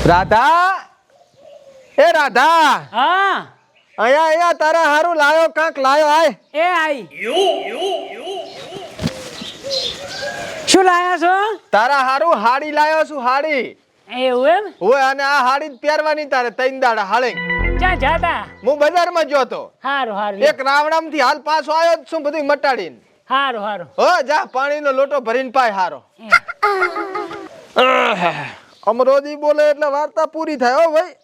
રાધા એ રાધા હા અહીંયા તારા હારું લાયો કાંક લાયો આય એ આઈ શું લાયા છો? તારા હારું હાડી લાયો છું હાડી એવું એમ? ઓય અને આ હાડી જ પહેરવાની તારે તૈન દાડા હાળે ક્યાં જાતા? હું બજારમાં જોતો હારું હારું એક રાવણામ થી હાલ પાછો આવ્યો જ છું બધું મટાડીને હારું હારું હો જા પાણીનો લોટો ભરીને પાય હારો અમરોજી બોલે એટલે વાર્તા પૂરી થાય હો ભાઈ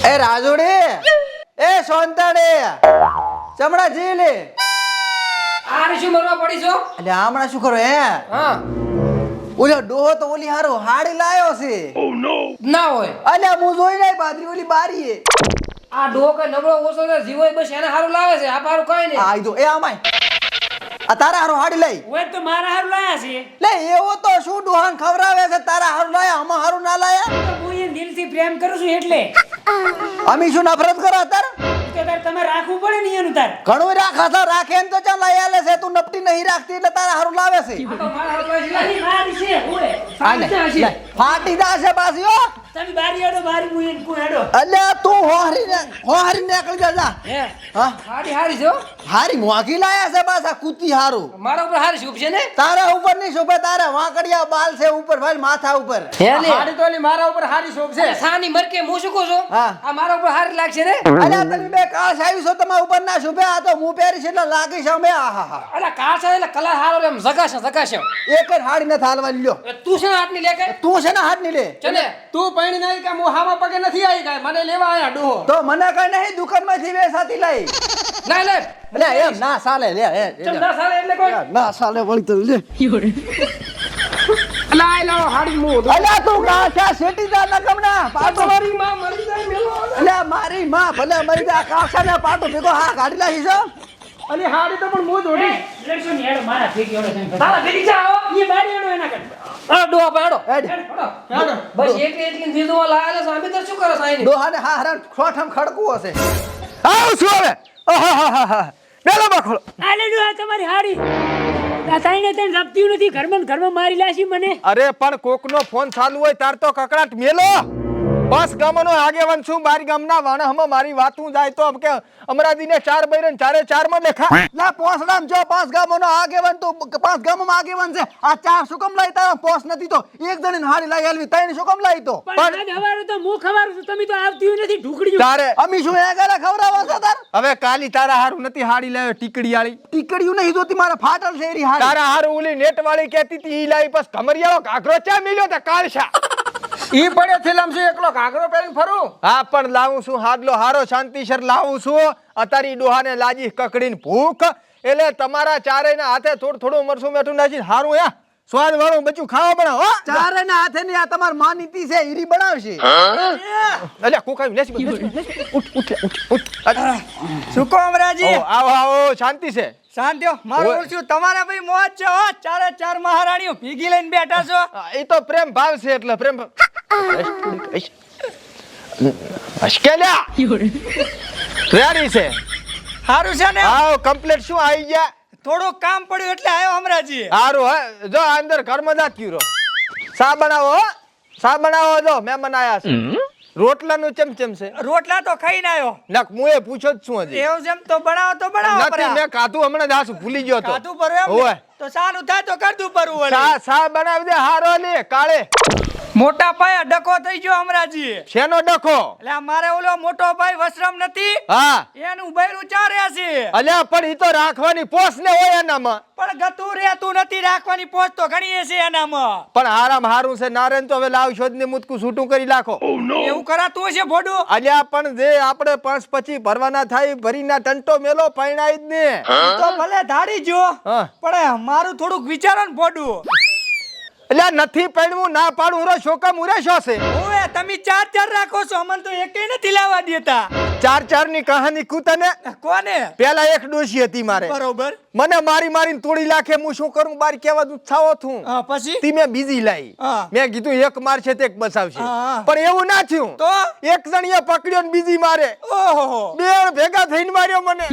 એ રાજોડે એ સોંતાડે ચમડા જી લે આરે શું મરવા પડી છો? એટલે હમણાં શું કરો હે હા ઓલો ડોહો તો ઓલી હારો હાડી લાયો છે ના હોય અલ્યા હું જોઈ નહીં બાદરી ઓલી બારી હે આ ડોહો કે નબળો ઓછો છે જીવો બસ એને હારું લાવે છે આ પારું કઈ નહીં આ ઈદો એ આમાય આ તારા હારો હાડી લઈ ઓય તો મારા હારું લાયા છે લે એવો તો શું ડોહાન ખવરાવે છે તારા હારું લાયા આમાં હારું ના લાયા તો હું એ દિલથી પ્રેમ કરું છું એટલે અમી શું નફરત કરો તાર તો તાર તમે રાખવું પડે ને એનું તાર ઘણું રાખા તો રાખે એમ તો ચાલ લઈ આલે છે તું નપટી નહીં રાખતી એટલે તારા હારું લાવે છે આ તો મારા હારું લાવે છે એની મારી છે ઓય આ લે, લે, ફાટી જાશે પાછી હો તમે બારી હેડો બારી હું એને કો હેડો અલ્યા તું હોહરી નીકળી જા જા હે હા હારી હારી છો હારી મોંઘી લાયા છે પાછા કૂતી હારું મારા ઉપર હારી શુભ છે ને તારા ઉપર ની શોભે તારા વાંકડિયા બાલ છે ઉપર ભાઈ માથા ઉપર હે ને હાડી તો મારા ઉપર હારી શોભ છે. સાની મરકે હું શું કહું છું હા. આ મારા ઉપર હારી લાગશે ને અલ્યા તમે બે કાશ આવી છો તમારા ઉપર ના શોભે આ તો હું પહેરીશ એટલે લાગીશ અમે આહા અલા કાસા એટલે કલર હારો એમ જગાશે એક જ હાડી ને થાલવાની લ્યો તું છે ને હાથની લે કે તું છે ને હાથ ની લે ચલે તું પૈણી નહીં કે હું હામાં પગે નથી આવી કાંઈ મને લેવા આયા ડોહો. તો મને કઈ નહીં દુકાન માંથી બે સાથી લઈ ના લે લે એમ ના ચાલે લે ચમ ના સાલે એટલે કોઈ ના ચાલે વળી તો લે અલા આ લાવો હાડી મું અલ્યા તું કાશા શેટી જા નકમના પાટો મારી માં મરી જાય મેલો. અલ્યા મારી માં ભલે મરી જા કાશા ને પાટો ભેગો હા ગાડી લાવી છે અને હાડી તો પણ મું જોડી. લેડસો ની હેડો મારા ભેગી હેડો છે તારા ભેગી જાઓ ઈ બારી હેડો એના કર આ ડોહા પાડો હેડ. હાલો. બસ એકલી દીધો લાયેલો છે અમે તો શું કરો સાઈન ડોહાને હા હરણ ખોઠમ ખડકવું હશે આવ છું હવે આહાહાહા. બેલો બખોલો આ લે ડોહા તમારી હારી આ તાઈને તને રપતી નથી ઘરમાં મારી લાશી મને અરે પણ કોકનો ફોન ચાલુ હોય તાર તો કકડાટ મેલો બસ ગામનો આગેવાન છું બારી ગામના વાણહમાં મારી વાતું જાય તો કે અમરાદીને 4 બૈરન 4 માં લેખા લા પોસડામ જો પાંચ ગામોનો આગેવાન તો પાંચ ગામોમાં આગેવાન છે આ ચાર શું કમ લાઈ તારા પોસ નથી તો એક જણીને હાડી લાઈ આલવી તઈને શું કમ લાઈ તો પણ આજ હવારે તો હું ખવારું છું તમે તો આવતી નથી ઢુકડી તારે અમી શું એ ગાલા ખવરાવા છે તાર હવે કાલી તારા હારું નથી હાડી લાવ્યો ટીકડી વાળી ટીકડીયું નહીં જોતી મારા ફાટલ છે એરી હાડી તારા હારું ઓલી નેટ વાળી કહેતી હતી ઈ લાવી બસ કમરિયાળો ઘાઘરો ચા મિલ્યો તે કાળશા ઈ પડે થેલામ છે એકલો ઘાઘરો પહેરીને ફરું. હા પણ લાવું છું હાડલો હારો શાંતિસર લાવું છું અતારી ડોહાને લાજી કકડીને ભૂખ એટલે તમારા ચારેયના હાથે થોડું મરસું મેઠું નાખીને હારું હે સ્વાદ વાળું બચ્ચું ખાવા બનાવો હો ચારેના હાથે ની આ તમાર માનીતી છે ઈરી બનાવશે અલ્યા કુકાઈ લેસી ઉઠ સુકો અમરાજી આવો શાંતિ છે શાંતિઓ મારું ઓય. ઓળખ્યું તમારા ભાઈ મોજ છે હો. ચારે ચાર મહારાણીઓ ભીગી લઈને બેઠા છો. એ તો પ્રેમ ભાવ છે એટલે પ્રેમ અશ્કેલ્યા રેડી છે હારું છે ને આવ કમ્પ્લીટ શું આવી ગયા થોડું કામ પડ્યું એટલે આવ્યો અમરાજી. હારું હે જો અંદર ઘરમાં જાત કીરો સા બનાવો હો. સા બનાવો જો મહેમાન આયા છે રોટલાનું ચમચમ છે રોટલા તો ખાઈને આવ્યો. નક હું એ પૂછો જ છું હજી એવું જેમ તો બનાવો તો બનાવો નથી પરા. મેં ખાધું હમણાં જ હાસુ ભૂલી ગયો તો ખાધું પરું એમ ને? ઓય. તો સારું થાય તો કરતું પરું વળી. સા સા બનાવી દે હારો લે કાળે મોટા પાયા ડકો થઈ ગયો અમરાજી. શેનો ડખો એટલે આ મારે ઓલો મોટો ભાઈ વસરામ નથી હા એનું બૈરું ચાર્યા છે અલ્યા પણ ઈ તો રાખવાની પોસ ને હોય એનામાં પણ ગતું રહેતું નથી રાખવાની પોસ્ટ તો ઘણી છે એનામાં. પણ હારામ હારું છે નારેન તો હવે લાવ શોધ ને મુતકું છૂટું કરી નાખો એવું કરાતું હશે ભોડું. અલ્યા પણ જે આપણે 5-25 ભરવાના થાય ભરીના ટંટો મેલો પૈણાઈ જ ને તો ભલે ધાડી જો હા. પણ મારું થોડુંક વિચારો ને ભોડું. અલ્યા નથી પૈણવું ના પાડું રો શોકા મુરે શો છે ઓએ તમે ચાર રાખો છો અમન તો એકેય નથી લાવવા દેતા. ચાર ની કહાની કુ તને કોને પેલા એક ડોશી હતી મારે બરોબર મને મારીને તોડી નાખે હું શું કરું બાર કેવા દુખાવો છું હા પછી તી મેં બીજી લાવી હા. મેં કીધું એક મારશે તે એક બસાવશે હા. પણ એવું ના થયું તો એક જણીએ પકડ્યો ને બીજી મારે ઓહો બે ભેગા થઈને માર્યો મને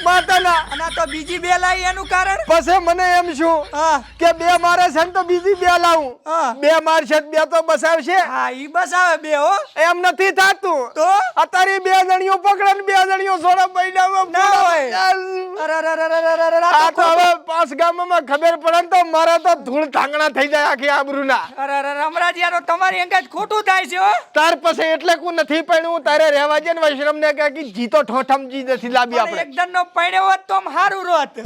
માતાના અને આ તો બીજી બે લાઈ એનું કારણ પછી મને એમ શું હા કે બે મારે છે ને તો બીજી બે લાવું હા. બે મારશે તો બે તો બસાવશે હા ઈ બસ આવે બે હો એમ નથી થાતું તો અત્યારે બે જણીઓ પકડે ને બે જણીઓ સોના પૈડામાં ના હોય. આ તો હવે પાસ ગામમાં ખબર પડે ને તો મારા તો ધૂળ ઢાંકણા થઈ જાય આખી આબરૂના અરે રમરાજી યાર તમારી અંગાજ ખોટું થાય છે હો તાર પછી એટલે કુ નથી પડ્યું તારે રહેવા જે ને વૈશ્રમ ને કહે કે જીતો ઠોઠમ જી નથી લાવી પણ આપણે એકદમ નો પડ્યો હોત તો હારું રોત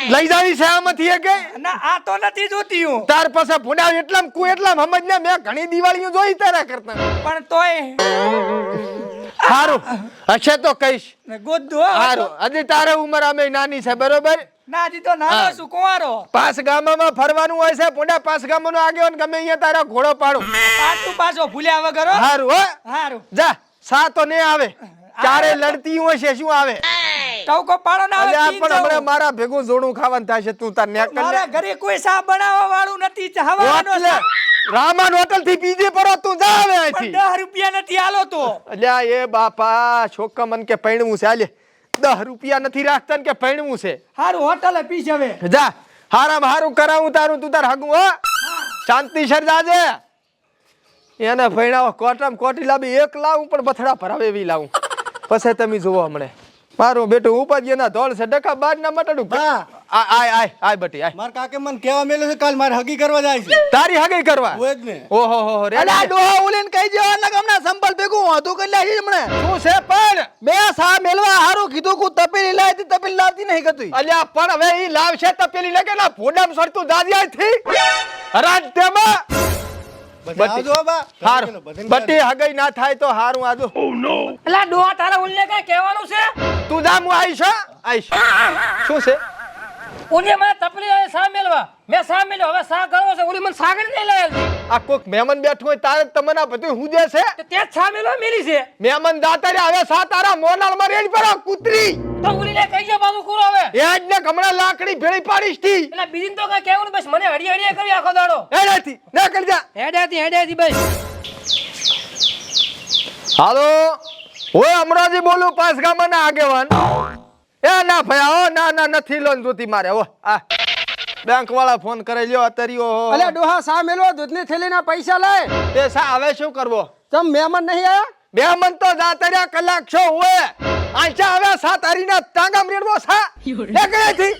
લઈ જાવી છે આમાંથી એ કે ના આ તો નથી જોતી હું તાર પાસે ભૂડા એટલામ કુ એટલામ સમજ ને મેં ઘણી દિવાળીઓ જોઈ તારા કરતા પણ તોય હારું હશે તો કહીશ ગોદો હારું હજી તારે ઉંમર અમે નાની છે બરોબર ના જી તો નાનો હા. છું કુંવારો પાસ ગામમાં ફરવાનું હોય છે પોડા પાસ ગામનો આગેવાન ગમે અહીંયા તારા ઘોડો પાડો પાછું પાછો ભૂલ્યા વગર હો. હારું હો હારું જા સા તો ને આવે ચારે લડતી હોય છે શું આવે ટવકો પાડો ના અલ્યા આવે પણ હમણાં મારા ભેગું જોડું ખાવાનું થાય છે તું તાર નેક કર મારા ઘરે કોઈ સા બનાવવા વાળું નથી હવાનો લે રામાન હોટલ થી પીજે પર તું જા આવે અહીંથી 10 રૂપિયા નથી આલો તો અલ્યા એ બાપા છોકરા મન કે પૈણવું છે આલે 10 રૂપિયા નથી રાખતા ને કે પૈણવું છે હારું હોટલે પીસ હવે જા હારામ હારું કરાવું તારું તું તાર હગું હો શાંતિ સર જાજે એને પૈણાવો કોટમ કોટી લાવી એક લાવું પણ બથડા ભરાવે એવી લાવું પછી તમે જોવો હમણે મારું બેટું ઉપાધ્ય ના ધોળ છે ડકા બાર ના મટાડું આય બટી આય માર કાકે મને કેવા મેલ્યો છે કાલ મારે હગી કરવા જાય છે તારી હગઈ કરવા હોય જ ને ઓહો હો રે અલા ડોહા ઉલીન કહી દે અલગ હમણાં સંપલ ભેગું હતું કરી લાવી હમણે શું છે પણ બે સા મેલવા હારું કીધું કુ તપેલી લાવી હતી તપેલી લાવતી નહીં કતું અલ્યા પણ હવે ઈ લાવશે તો પેલી લગે ના ફોડામ સરતું દાદિયા થી હરાજ તેમાં આવજો બા હારું બટી હગઈ ના થાય તો હારું આજો એલા ડોહા તારા ઉલ્લે કઈ કહેવાનું છે તું જા હું આઈશ શું છે ઉને મને તપલી આવે સા મેલવા મેં સા મેલ્યો હવે સા કરવો છે ઉલી મને સાગર નહીં લાવી આ કોક મહેમાન બેઠું હોય તારે તમને આ બધું હુજે છે તે જ સા મેલવા મેલી છે મહેમાન દાતારે હવે સા તારા મોનાળ માં રેડ પર કૂતરી તો ઉલીને કહી દે બાબુ કુરો હવે એજ ને કમળા લાકડી ભેળી પાડીશ તી એટલે બીજી તો કઈ કહેવાનું બસ મને હડી હડી કરી આખો દાડો એડેથી ના કરી જા હેડ્યાથી બસ હાલો ઓય અમરાજી બોલું પાસ ગામના આગેવાન એ ના ભયા હો ના નથી લોન જોતી મારે હો આ બેંક વાળા ફોન કરી લ્યો અત્યારીઓ અલ્યા ડોહા સા મેલવા દૂધની થેલીના પૈસા લાય તે સા હવે શું કરવો તમ મહેમાન નહીં આયા મહેમાન તો દાતર્યા કલાક છો હોય આચા હવે સા તારીના તાંગામ રેડવો સા એકડેથી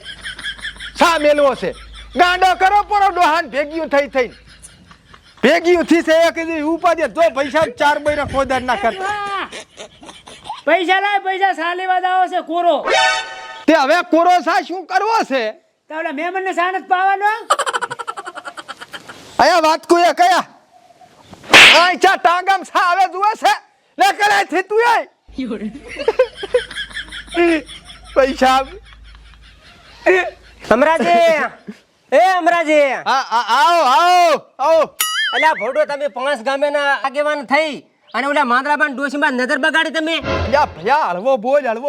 સા મેલવો છે ગાંડો કરો પરો ડોહાન ભેગીયું થઈ ભેગીયું થી છે એક દી ઉપાડે જો પૈસા ચાર બૈરા ખોદાર ના કરતા પૈસા લાય પૈસા સા લેવા જાવ છે કોરો તે હવે કોરો સા શું કરવો છે તો ઓલા મહેમાન ને સા નથી પાવાનો આયા વાત કોયા કયા આચા તાંગામ સા હવે જુએ છે લે કરે થી તું આય પૈસા અમરાજી અમરાજી આવો અલ્યા ભોડો તમે 5 ગામેના આગેવાન થઈ અને ઓલા માંદરાબાન ડોશીમાં નજર બગાડી તમે અલ્યા ભયા હળવો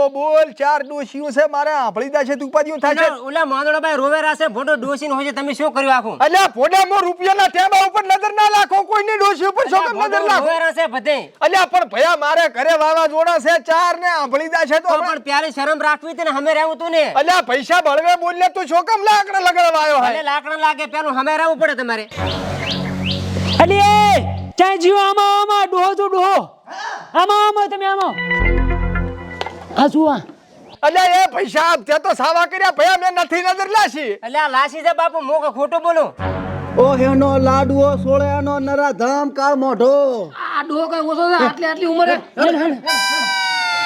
બોલ ચાર ડોશીઓ છે મારે આંભળી દા છે તું ઉપાધ્યું થાય છે ઓલા માંદરાબાઈ રોવેરા છે ભોડો ડોશીન હોય છે તમે શું કર્યું આખું અલ્યા ફોડામાં રૂપિયાના ટેબા ઉપર નજર ના રાખો કોઈની ડોશી ઉપર શું કેમ નજર રાખો રોવેરા છે બધે અલ્યા પણ ભયા મારે ઘરે વાવાઝોડા છે ચાર ને આંભળી દા છે તો પણ પ્યારી શરમ રાખવી હતી ને હમે રહેવું તું ને અલ્યા પૈસા બળવે બોલને તું શું કેમ લાકડા લગાડવા આવ્યો ભલે હે લાકડા લાગે પેલું હમે રહેવું પડે તમારે અલી ચાય જીવો આમાં ડોહો તો ડોહો આમાં તમે આમાં આ શું આ અલ્યા એ પૈસા આપતે તો સાવા કર્યા ભયા મેં નથી નજર લાશી અલ્યા લાસી છે બાપુ મોકો ખોટું બોલું ઓ હેનો લાડવો સોળ્યાનો નરા ધામ કાળ મોઢો આ ડોહો કઈ ઓછો છે આટલી ઉંમરે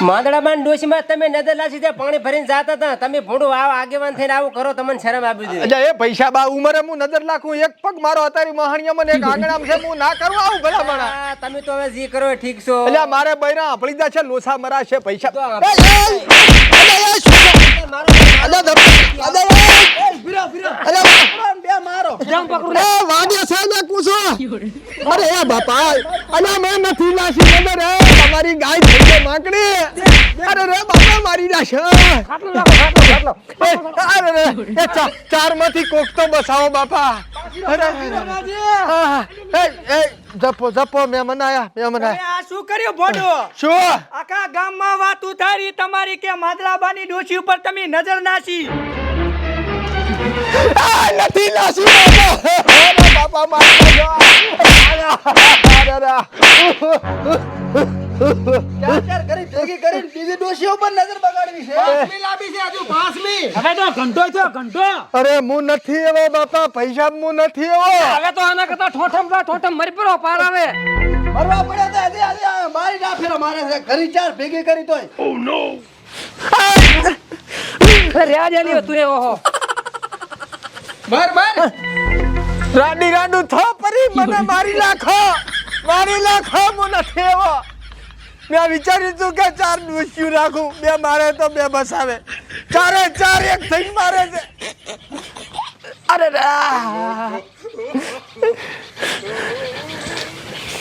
માંદડાબાન ડોશીમાં તમે નજર લાસી છે પાણી ભરીને જાતા હતા તમે ભોડું આવ આગેવાન થઈને આવું કરો તમને શરમ આપી દે અલ્યા એ પૈસા બા ઉમરે હું નજર નાખું એક પગ મારો અત્યારે મહાણિયા મને એક આંગણામ છે હું ના કરું આવું ભલા મણા આ તમે તો હવે જી કરો ઠીક છો અલ્યા મારે બૈરા આપણી દા છે લોસા મરા છે પૈસા તો આપ- બે મારો જામ પકડું વાડે છે ને લાવું છું અરે એ બાપા અલા મેં નથી લાશી નજર તમારી ગાય થઈ ગઈ માકડી અરે રે બાપા મારી નાશ અરે રે એ ચાર માંથી કોક તો બસાવો બાપા અરે એ જપો જપો મહેમાન આયા તમે આ શું કર્યું ભોડો શું આખા ગામમાં વાત ઉતારી તમારી કે માદરાબાની ડોશી ઉપર તમે નજર નાસી નથી લાશી બાપા બાપા મારી ચાર કરી ભેગી કરીને બીજી ડોશીઓ પર નજર બગાડવી છે પાંચમી લાંબી છે હજુ પાંચમી હવે તો ઘંટો થયો ઘંટો અરે હું નથી એવો બાપા પૈસા હું નથી એવો હવે તો આના કરતા ઠોઠમ મરી પડો પાર આવે મરવા પડ્યા તો આજે મારી ના ફેરો મારે છે ઘરી ચાર ભેગી કરી તોય રેવા દે લ્યો તું એ ઓહો માર રાડી રાડું થો પરી મને મારી નાખો હું નથી એવો મેં વિચાર્યું હતું કે ચાર ડોશીઓ રાખું બે મારે તો બે બસાવે ચારે ચાર એક થઈને મારે છે અરે